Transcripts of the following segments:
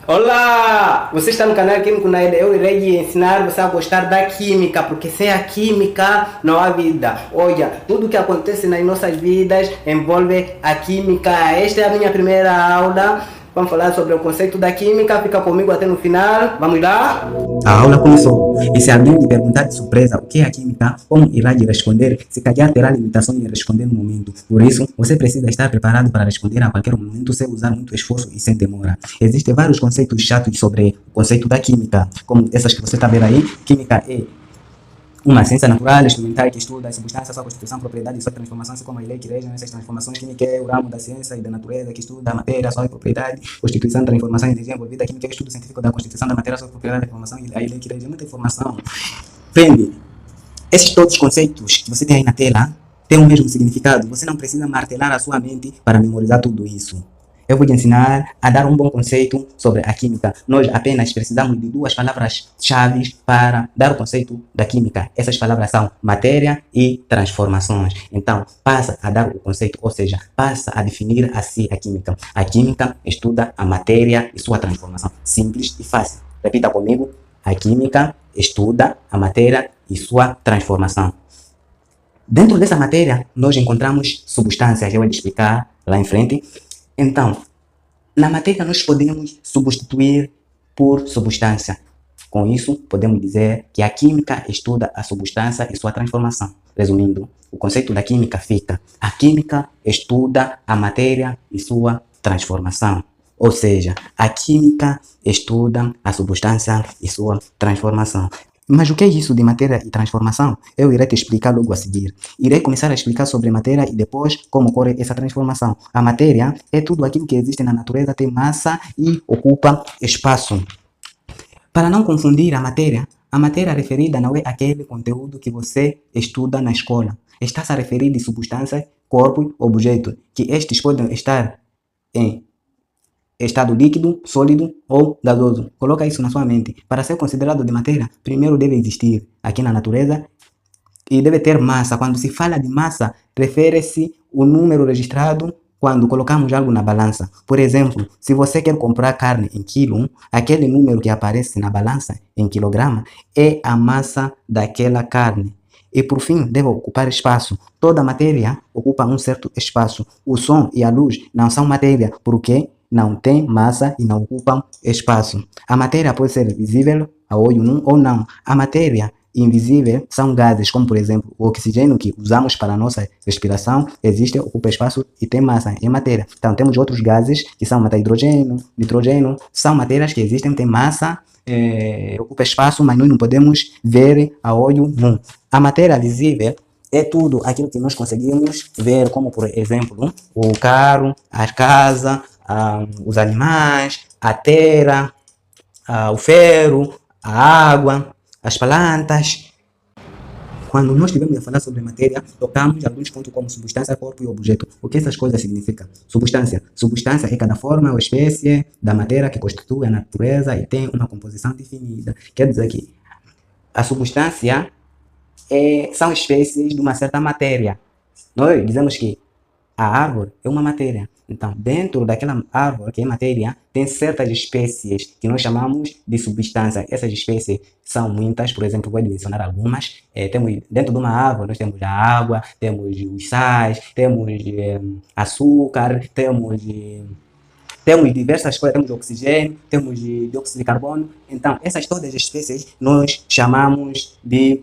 Olá! Você está no canal Químico na Ilha. Eu irei ensinar você a gostar da química, porque sem a química não há vida. Olha, tudo que acontece nas nossas vidas envolve a química. Esta é a minha primeira aula. Vamos falar sobre o conceito da química. Fica comigo até no final. Vamos lá? A aula começou, e se alguém lhe perguntar de surpresa o que é a química, como irá lhe responder, se calhar terá limitação em responder no momento. Por isso, você precisa estar preparado para responder a qualquer momento sem usar muito esforço e sem demora. Existem vários conceitos chatos sobre o conceito da química, como essas que você está vendo aí. Química é uma ciência natural, experimental, que estuda as substâncias, sua constituição, propriedade e sua transformação, assim como a lei que rege essas transformações. Química é o ramo da ciência e da natureza que estuda a matéria, sua propriedade, constituição, transformação e energia envolvida. Química é o estudo científico da constituição da matéria, sua propriedade, transformação e a lei que rege muita informação. Prende. Esses todos os conceitos que você tem aí na tela têm o mesmo significado. Você não precisa martelar a sua mente para memorizar tudo isso. Eu vou te ensinar a dar um bom conceito sobre a química. Nós apenas precisamos de duas palavras-chave para dar o conceito da química. Essas palavras são matéria e transformações. Então, passa a dar o conceito, ou seja, passa a definir assim a química. A química estuda a matéria e sua transformação. Simples e fácil. Repita comigo. A química estuda a matéria e sua transformação. Dentro dessa matéria, nós encontramos substâncias. Eu vou te explicar lá em frente. Então, na matéria nós podemos substituir por substância. Com isso, podemos dizer que a química estuda a substância e sua transformação. Resumindo, o conceito da química fica: a química estuda a matéria e sua transformação. Ou seja, a química estuda a substância e sua transformação. Mas o que é isso de matéria e transformação? Eu irei te explicar logo a seguir. Irei começar a explicar sobre matéria e depois como ocorre essa transformação. A matéria é tudo aquilo que existe na natureza, tem massa e ocupa espaço. Para não confundir a matéria referida não é aquele conteúdo que você estuda na escola. Está-se a referir de substância, corpo, objeto, que estes podem estar em estado líquido, sólido ou gasoso. Coloca isso na sua mente. Para ser considerado de matéria, primeiro deve existir aqui na natureza e deve ter massa. Quando se fala de massa, refere-se o número registrado quando colocamos algo na balança. Por exemplo, se você quer comprar carne em quilo, aquele número que aparece na balança em quilograma é a massa daquela carne. E por fim, deve ocupar espaço. Toda matéria ocupa um certo espaço. O som e a luz não são matéria, porque não tem massa e não ocupam espaço. A matéria pode ser visível a olho nu ou não. A matéria invisível são gases, como por exemplo o oxigênio que usamos para a nossa respiração, existe, ocupa espaço e tem massa, é matéria. Então temos outros gases que são hidrogênio, nitrogênio, são matérias que existem, tem massa, ocupa espaço, mas nós não podemos ver a olho nu. A matéria visível é tudo aquilo que nós conseguimos ver, como por exemplo o carro, a casa, os animais, a terra, o ferro, a água, as plantas. Quando nós estivermos a falar sobre matéria, tocamos alguns pontos como substância, corpo e objeto. O que essas coisas significam? Substância. Substância é cada forma ou espécie da matéria que constitui a natureza e tem uma composição definida. Quer dizer que a substância são espécies de uma certa matéria. Nós dizemos que a árvore é uma matéria. Então, dentro daquela árvore que é matéria, tem certas espécies que nós chamamos de substância. Essas espécies são muitas, por exemplo, vou mencionar algumas. Dentro de uma árvore, nós temos a água, temos os sais, temos açúcar, temos diversas coisas, temos oxigênio, temos dióxido de carbono. Então, essas todas as espécies nós chamamos de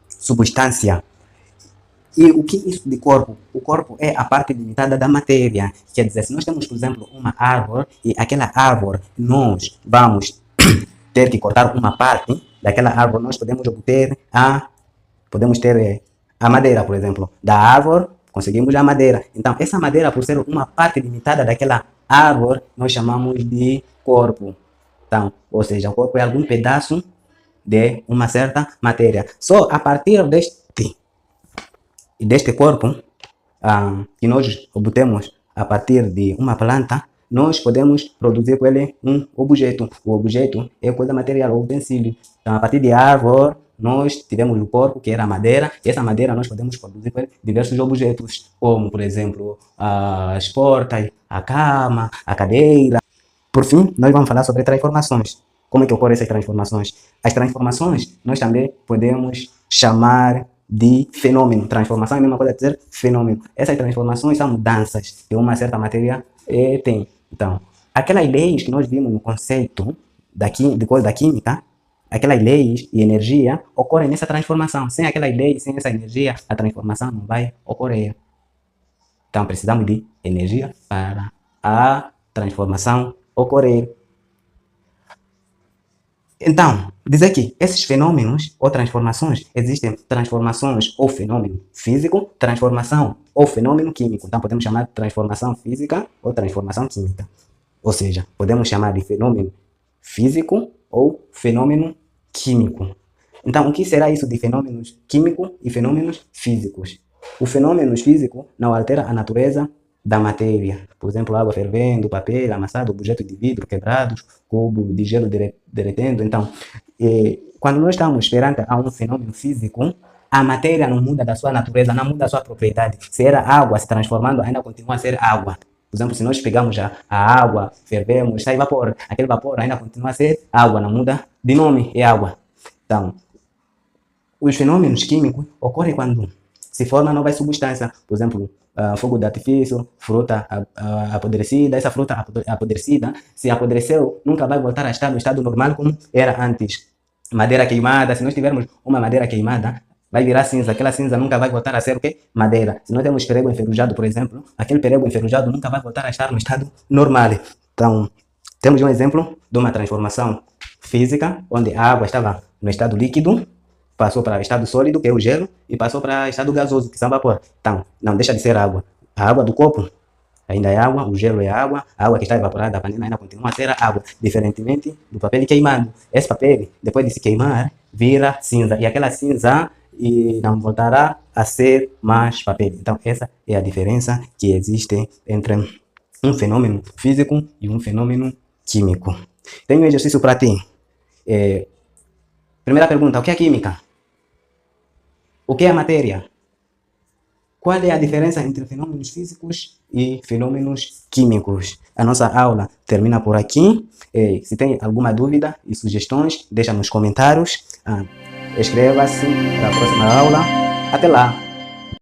substância. E o que é isso de corpo? O corpo é a parte limitada da matéria. Quer dizer, se nós temos, por exemplo, uma árvore, e aquela árvore nós vamos ter que cortar uma parte daquela árvore, nós podemos ter a madeira, por exemplo. Da árvore, conseguimos a madeira. Então, essa madeira, por ser uma parte limitada daquela árvore, nós chamamos de corpo. Então, ou seja, o corpo é algum pedaço de uma certa matéria. Só a partir deste corpo que nós obtemos a partir de uma planta, nós podemos produzir com ele um objeto. O objeto é coisa material, o utensílio. Então, a partir de árvore, nós tivemos o corpo, que era a madeira, e essa madeira nós podemos produzir com ele diversos objetos, como, por exemplo, as portas, a cama, a cadeira. Por fim, nós vamos falar sobre transformações. Como é que ocorrem essas transformações? As transformações nós também podemos chamar de fenômeno. Transformação é a mesma coisa que dizer fenômeno. Essas transformações são mudanças que uma certa matéria tem. Então, aquelas leis que nós vimos no conceito de coisa da química, aquelas leis e energia ocorrem nessa transformação. Sem aquelas leis, sem essa energia, a transformação não vai ocorrer. Então, precisamos de energia para a transformação ocorrer. Então, dizer que esses fenômenos ou transformações, existem transformações ou fenômeno físico, transformação ou fenômeno químico. Então, podemos chamar de transformação física ou transformação química. Ou seja, podemos chamar de fenômeno físico ou fenômeno químico. Então, o que será isso de fenômenos químicos e fenômenos físicos? O fenômeno físico não altera a natureza da matéria. Por exemplo, água fervendo, papel amassado, objetos de vidro quebrados, cubo de gelo derretendo. Então, quando nós estamos perante a um fenômeno físico, a matéria não muda da sua natureza, não muda da sua propriedade. Se era água se transformando, ainda continua a ser água. Por exemplo, se nós pegamos a água, fervemos, sai vapor. Aquele vapor ainda continua a ser água, não muda de nome, é água. Então, os fenômenos químicos ocorrem quando se forma novas substâncias. Por exemplo, fogo de artifício, fruta apodrecida. Essa fruta apodrecida, se apodreceu, nunca vai voltar a estar no estado normal como era antes. Madeira queimada, se nós tivermos uma madeira queimada, vai virar cinza. Aquela cinza nunca vai voltar a ser o quê? Madeira. Se nós temos perego enferrujado, por exemplo, aquele perego enferrujado nunca vai voltar a estar no estado normal. Então, temos um exemplo de uma transformação física, onde a água estava no estado líquido, passou para estado sólido, que é o gelo, e passou para estado gasoso, que são vapor. Então, não deixa de ser água. A água do copo ainda é água, o gelo é água, a água que está evaporada da panela ainda continua a ser água, diferentemente do papel queimado. Esse papel, depois de se queimar, vira cinza, e aquela cinza não voltará a ser mais papel. Então, essa é a diferença que existe entre um fenômeno físico e um fenômeno químico. Tenho um exercício para ti. Primeira pergunta, o que é química? O que é matéria? Qual é a diferença entre fenômenos físicos e fenômenos químicos? A nossa aula termina por aqui. Se tem alguma dúvida e sugestões, deixa nos comentários. Inscreva-se para a próxima aula. Até lá!